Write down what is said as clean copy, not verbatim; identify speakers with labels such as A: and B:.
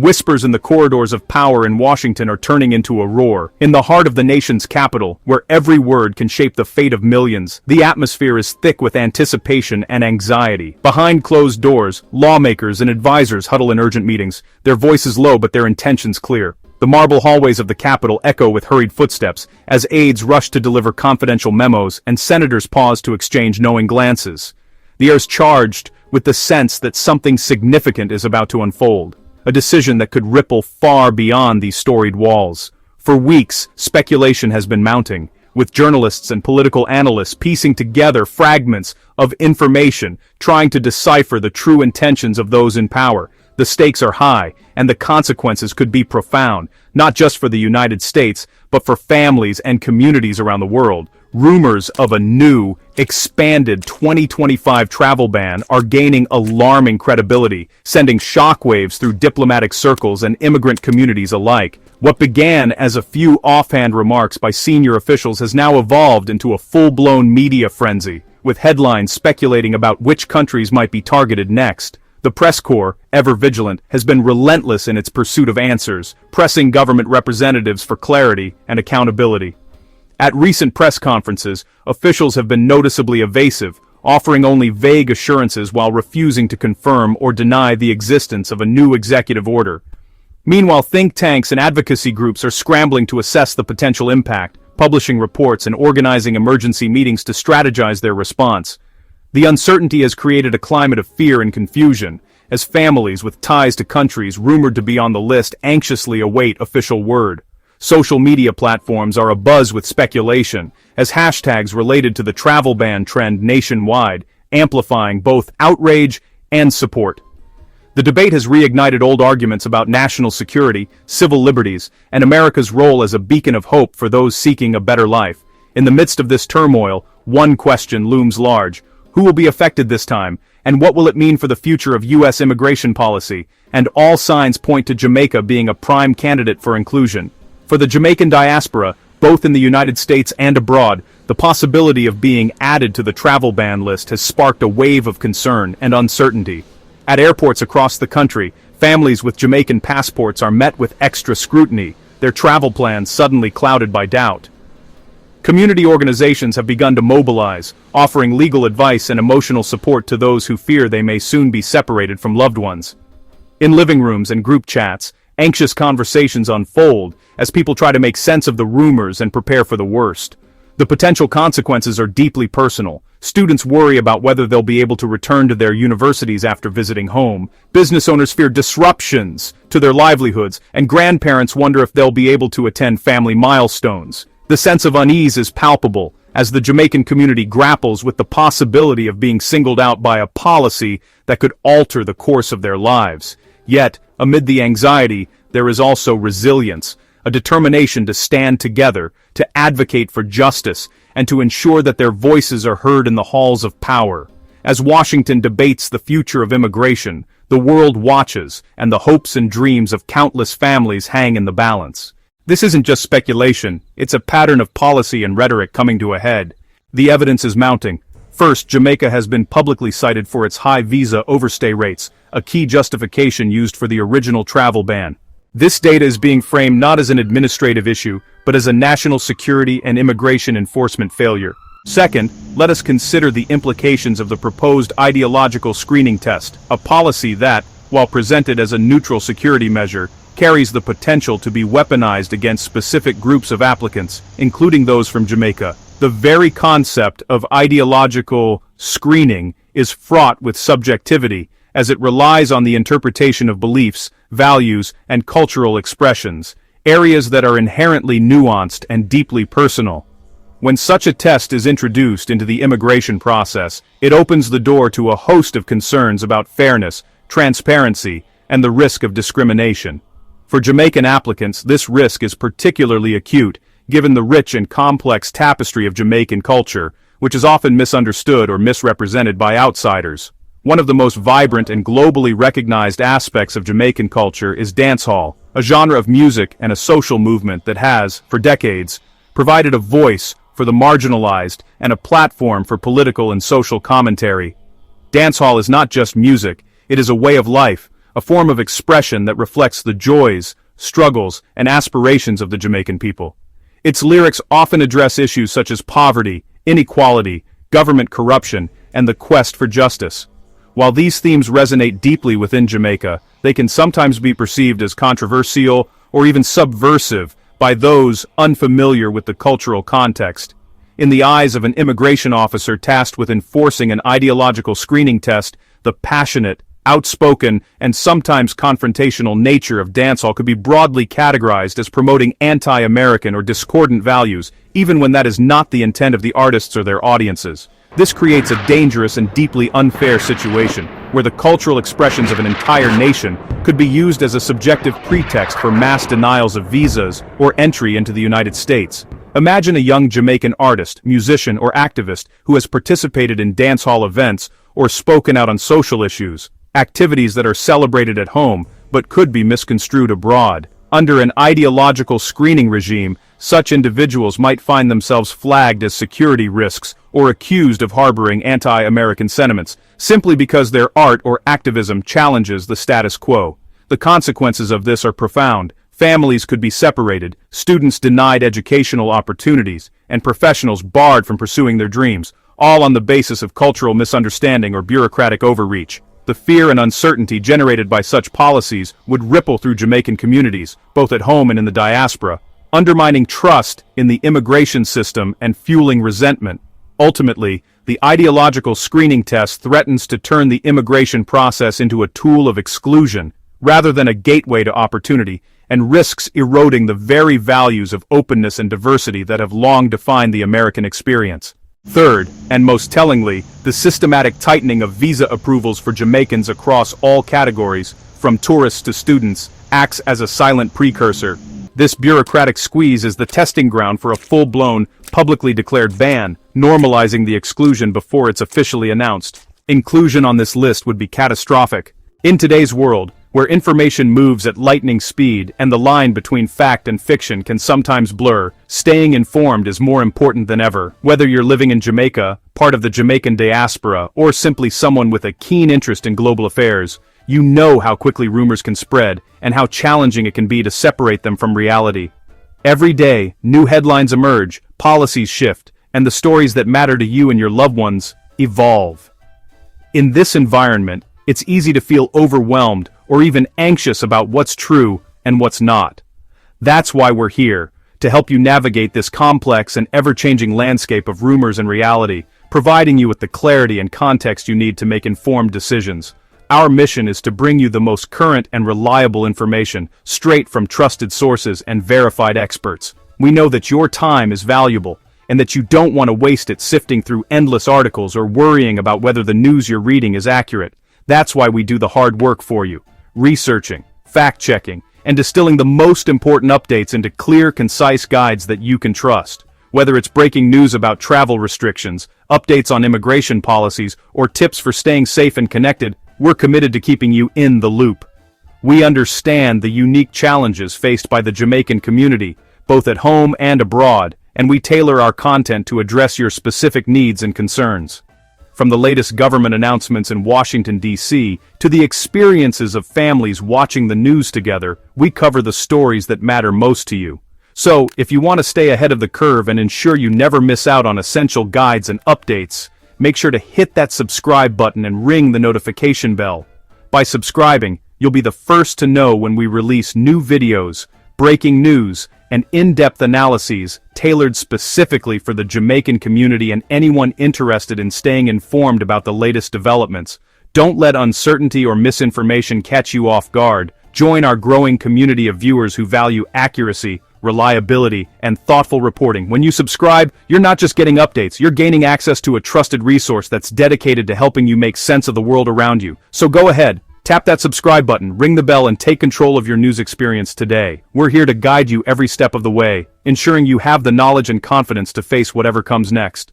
A: Whispers in the corridors of power in Washington are turning into a roar. In the heart of the nation's capital, where every word can shape the fate of millions, the atmosphere is thick with anticipation and anxiety. Behind closed doors, lawmakers and advisors huddle in urgent meetings, their voices low but their intentions clear. The marble hallways of the Capitol echo with hurried footsteps, as aides rush to deliver confidential memos and senators pause to exchange knowing glances. The air is charged with the sense that something significant is about to unfold. A decision that could ripple far beyond these storied walls. For weeks, speculation has been mounting, with journalists and political analysts piecing together fragments of information, trying to decipher the true intentions of those in power. The stakes are high, and the consequences could be profound, not just for the United States, but for families and communities around the world. Rumors of a new, expanded 2025 travel ban are gaining alarming credibility, sending shockwaves through diplomatic circles and immigrant communities alike. What began as a few offhand remarks by senior officials has now evolved into a full-blown media frenzy, with headlines speculating about which countries might be targeted next. The press corps, ever vigilant, has been relentless in its pursuit of answers, pressing government representatives for clarity and accountability. At recent press conferences, officials have been noticeably evasive, offering only vague assurances while refusing to confirm or deny the existence of a new executive order. Meanwhile, think tanks and advocacy groups are scrambling to assess the potential impact, publishing reports and organizing emergency meetings to strategize their response. The uncertainty has created a climate of fear and confusion, as families with ties to countries rumored to be on the list anxiously await official word. Social media platforms are abuzz with speculation, as hashtags related to the travel ban trend nationwide, amplifying both outrage and support. The debate has reignited old arguments about national security, civil liberties, and America's role as a beacon of hope for those seeking a better life. In the midst of this turmoil, one question looms large. Who will be affected this time, and what will it mean for the future of U.S. immigration policy? And all signs point to Jamaica being a prime candidate for inclusion. For the Jamaican diaspora, both in the United States and abroad, the possibility of being added to the travel ban list has sparked a wave of concern and uncertainty. At airports across the country, families with Jamaican passports are met with extra scrutiny, their travel plans suddenly clouded by doubt. Community organizations have begun to mobilize, offering legal advice and emotional support to those who fear they may soon be separated from loved ones. In living rooms and group chats, anxious conversations unfold as people try to make sense of the rumors and prepare for the worst. The potential consequences are deeply personal. Students worry about whether they'll be able to return to their universities after visiting home. Business owners fear disruptions to their livelihoods, and grandparents wonder if they'll be able to attend family milestones. The sense of unease is palpable as the Jamaican community grapples with the possibility of being singled out by a policy that could alter the course of their lives. Yet, amid the anxiety, there is also resilience, a determination to stand together, to advocate for justice, and to ensure that their voices are heard in the halls of power. As Washington debates the future of immigration, the world watches, and the hopes and dreams of countless families hang in the balance. This isn't just speculation, it's a pattern of policy and rhetoric coming to a head. The evidence is mounting. First, Jamaica has been publicly cited for its high visa overstay rates, a key justification used for the original travel ban. This data is being framed not as an administrative issue, but as a national security and immigration enforcement failure. Second, let us consider the implications of the proposed ideological screening test, a policy that, while presented as a neutral security measure, carries the potential to be weaponized against specific groups of applicants, including those from Jamaica. The very concept of ideological screening is fraught with subjectivity, as it relies on the interpretation of beliefs, values, and cultural expressions, areas that are inherently nuanced and deeply personal. When such a test is introduced into the immigration process, it opens the door to a host of concerns about fairness, transparency, and the risk of discrimination. For Jamaican applicants, this risk is particularly acute, given the rich and complex tapestry of Jamaican culture, which is often misunderstood or misrepresented by outsiders. One of the most vibrant and globally recognized aspects of Jamaican culture is dancehall, a genre of music and a social movement that has, for decades, provided a voice for the marginalized and a platform for political and social commentary. Dancehall is not just music, it is a way of life, a form of expression that reflects the joys, struggles, and aspirations of the Jamaican people. Its lyrics often address issues such as poverty, inequality, government corruption, and the quest for justice. While these themes resonate deeply within Jamaica, they can sometimes be perceived as controversial or even subversive by those unfamiliar with the cultural context. In the eyes of an immigration officer tasked with enforcing an ideological screening test, the passionate, outspoken, and sometimes confrontational nature of dancehall could be broadly categorized as promoting anti-American or discordant values, even when that is not the intent of the artists or their audiences. This creates a dangerous and deeply unfair situation, where the cultural expressions of an entire nation could be used as a subjective pretext for mass denials of visas or entry into the United States. Imagine a young Jamaican artist, musician, or activist who has participated in dancehall events or spoken out on social issues, activities that are celebrated at home but could be misconstrued abroad. Under an ideological screening regime, such individuals might find themselves flagged as security risks or accused of harboring anti-American sentiments, simply because their art or activism challenges the status quo. The consequences of this are profound. Families could be separated, students denied educational opportunities, and professionals barred from pursuing their dreams, all on the basis of cultural misunderstanding or bureaucratic overreach. The fear and uncertainty generated by such policies would ripple through Jamaican communities, both at home and in the diaspora, undermining trust in the immigration system and fueling resentment. Ultimately, the ideological screening test threatens to turn the immigration process into a tool of exclusion, rather than a gateway to opportunity, and risks eroding the very values of openness and diversity that have long defined the American experience. Third, and most tellingly, the systematic tightening of visa approvals for Jamaicans across all categories, from tourists to students, acts as a silent precursor. This bureaucratic squeeze is the testing ground for a full-blown, publicly declared ban, normalizing the exclusion before it's officially announced. Inclusion on this list would be catastrophic. In today's world, where information moves at lightning speed and the line between fact and fiction can sometimes blur, staying informed is more important than ever. Whether you're living in Jamaica, part of the Jamaican diaspora, or simply someone with a keen interest in global affairs, you know how quickly rumors can spread and how challenging it can be to separate them from reality. Every day, new headlines emerge, policies shift, and the stories that matter to you and your loved ones evolve. In this environment, it's easy to feel overwhelmed or even anxious about what's true and what's not. That's why we're here, to help you navigate this complex and ever-changing landscape of rumors and reality, providing you with the clarity and context you need to make informed decisions. Our mission is to bring you the most current and reliable information, straight from trusted sources and verified experts. We know that your time is valuable, and that you don't want to waste it sifting through endless articles or worrying about whether the news you're reading is accurate. That's why we do the hard work for you, researching, fact-checking, and distilling the most important updates into clear, concise guides that you can trust. Whether it's breaking news about travel restrictions, updates on immigration policies, or tips for staying safe and connected, we're committed to keeping you in the loop. We understand the unique challenges faced by the Jamaican community, both at home and abroad, and we tailor our content to address your specific needs and concerns. From the latest government announcements in Washington, D.C., to the experiences of families watching the news together, we cover the stories that matter most to you. So, if you want to stay ahead of the curve and ensure you never miss out on essential guides and updates, make sure to hit that subscribe button and ring the notification bell. By subscribing, you'll be the first to know when we release new videos, breaking news, and in-depth analyses tailored specifically for the Jamaican community and anyone interested in staying informed about the latest developments. Don't let uncertainty or misinformation catch you off guard. Join our growing community of viewers who value accuracy, reliability, and thoughtful reporting. When you subscribe, you're not just getting updates, you're gaining access to a trusted resource that's dedicated to helping you make sense of the world around you. So go ahead, tap that subscribe button, ring the bell, and take control of your news experience today. We're here to guide you every step of the way, ensuring you have the knowledge and confidence to face whatever comes next.